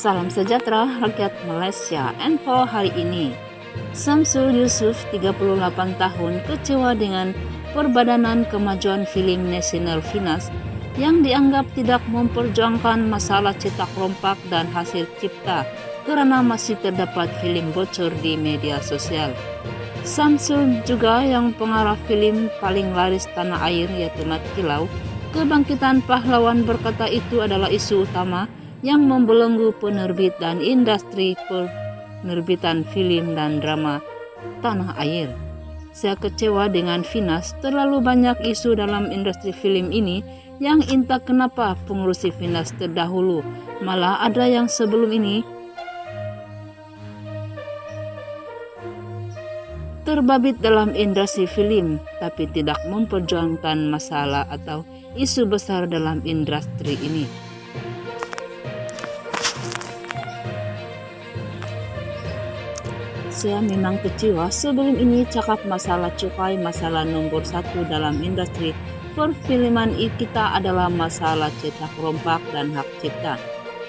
Salam sejahtera rakyat Malaysia. Info hari ini, Samsul Yusuf 38 tahun kecewa dengan Perbadanan Kemajuan Film Nasional FINAS yang dianggap tidak memperjuangkan masalah cetak rompak dan hasil cipta karena masih terdapat film bocor di media sosial. Samsul juga yang pengarah film paling laris tanah air yaitu Mat Kilau, Kebangkitan Pahlawan, berkata itu adalah isu utama yang membelenggu penerbit dan industri penerbitan film dan drama tanah air. Saya kecewa dengan FINAS, terlalu banyak isu dalam industri film ini yang entah kenapa pengurusi FINAS terdahulu, malah ada yang sebelum ini terbabit dalam industri film tapi tidak memperjuangkan masalah atau isu besar dalam industri ini. Saya memang kecewa. Sebelum ini cakap masalah cukai, masalah nomor satu dalam industri perfilman kita adalah masalah cetak rompak dan hak cipta.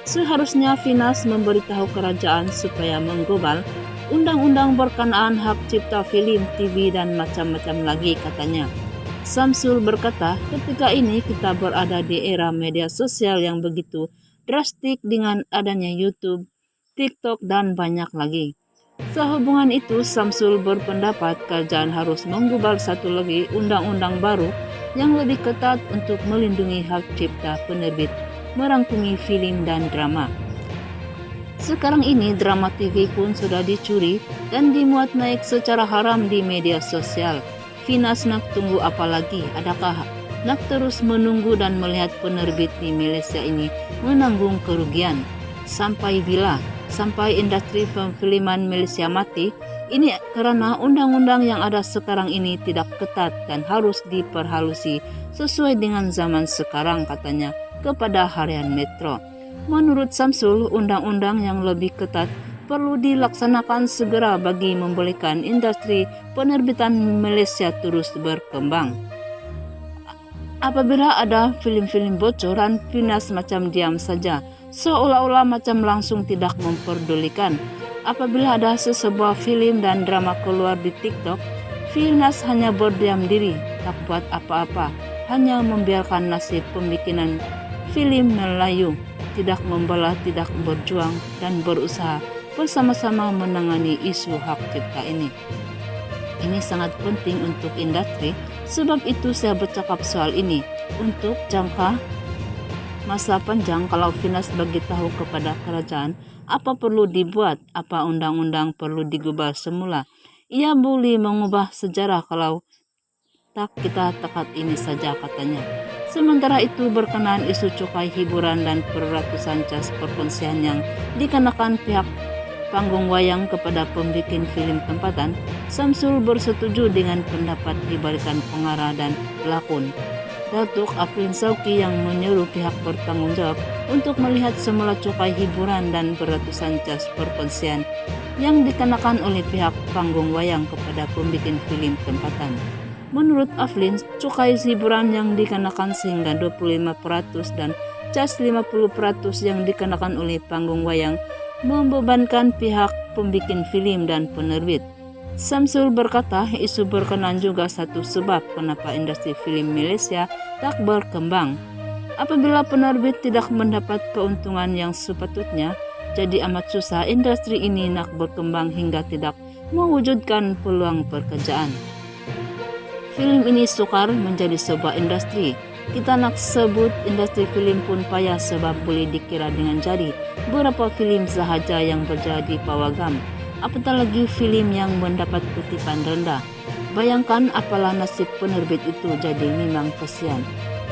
Seharusnya FINAS memberitahu kerajaan supaya menggobal undang-undang berkenaan hak cipta film, TV, dan macam-macam lagi, katanya. Samsul berkata, ketika ini kita berada di era media sosial yang begitu drastik dengan adanya YouTube, TikTok, dan banyak lagi. Sehubungan itu, Samsul berpendapat kerajaan harus menggubal satu lagi undang-undang baru yang lebih ketat untuk melindungi hak cipta penerbit merangkumi film dan drama. Sekarang ini drama TV pun sudah dicuri dan dimuat naik secara haram di media sosial. FINAS nak tunggu apa lagi? Adakah nak terus menunggu dan melihat penerbit di Malaysia ini menanggung kerugian? Sampai bila? Sampai industri perfilman Malaysia mati? Ini karena undang-undang yang ada sekarang ini tidak ketat dan harus diperhalusi sesuai dengan zaman sekarang, katanya kepada Harian Metro. Menurut Samsul, undang-undang yang lebih ketat perlu dilaksanakan segera bagi membolehkan industri penerbitan Malaysia terus berkembang. Apabila ada film-film bocoran, FINAS macam diam saja, seolah-olah macam langsung tidak memperdulikan. Apabila ada sesebuah film dan drama keluar di TikTok, FINAS hanya berdiam diri, tak buat apa-apa, hanya membiarkan nasib pembikinan film Melayu, tidak membela, tidak berjuang, dan berusaha bersama-sama menangani isu hak cipta ini. Ini sangat penting untuk industri, sebab itu saya bercakap soal ini. Untuk jangka masa panjang, kalau FINAS beritahu kepada kerajaan apa perlu dibuat, apa undang-undang perlu digubah semula, ia boleh mengubah sejarah. Kalau tak, kita tekat ini saja, katanya. Sementara itu, berkenaan isu cukai hiburan dan peratusan cas perkongsian yang dikenakan pihak panggung wayang kepada pembikin film tempatan, Samsul bersetuju dengan pendapat diberikan pengarah dan pelakon Datuk Aflin Sauki yang menyuruh pihak bertanggung jawab untuk melihat semula cukai hiburan dan beratusan cas perkongsian yang dikenakan oleh pihak panggung wayang kepada pembikin film tempatan. Menurut Aflin, cukai hiburan yang dikenakan sehingga 25% dan cas 50% yang dikenakan oleh panggung wayang membebankan pihak pembikin film dan penerbit. Samsul berkata isu berkenaan juga satu sebab kenapa industri film Malaysia tak berkembang. Apabila penerbit tidak mendapat keuntungan yang sepatutnya, jadi amat susah industri ini nak berkembang hingga tidak mewujudkan peluang pekerjaan. Film ini sukar menjadi sebuah industri. Kita nak sebut industri film pun payah sebab boleh dikira dengan jari beberapa film sahaja yang berjadi pawagam, apatah lagi film yang mendapat kutipan rendah. Bayangkan apalah nasib penerbit itu, jadi memang kesian.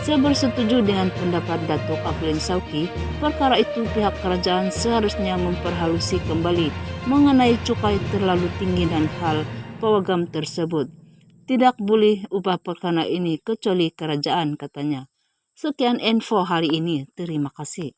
Saya bersetuju dengan pendapat Datuk Aflin Sauki. Perkara itu pihak kerajaan seharusnya memperhalusi kembali mengenai cukai terlalu tinggi dan hal pawagam tersebut. Tidak boleh ubah perkara ini kecuali kerajaan, katanya. Sekian info hari ini. Terima kasih.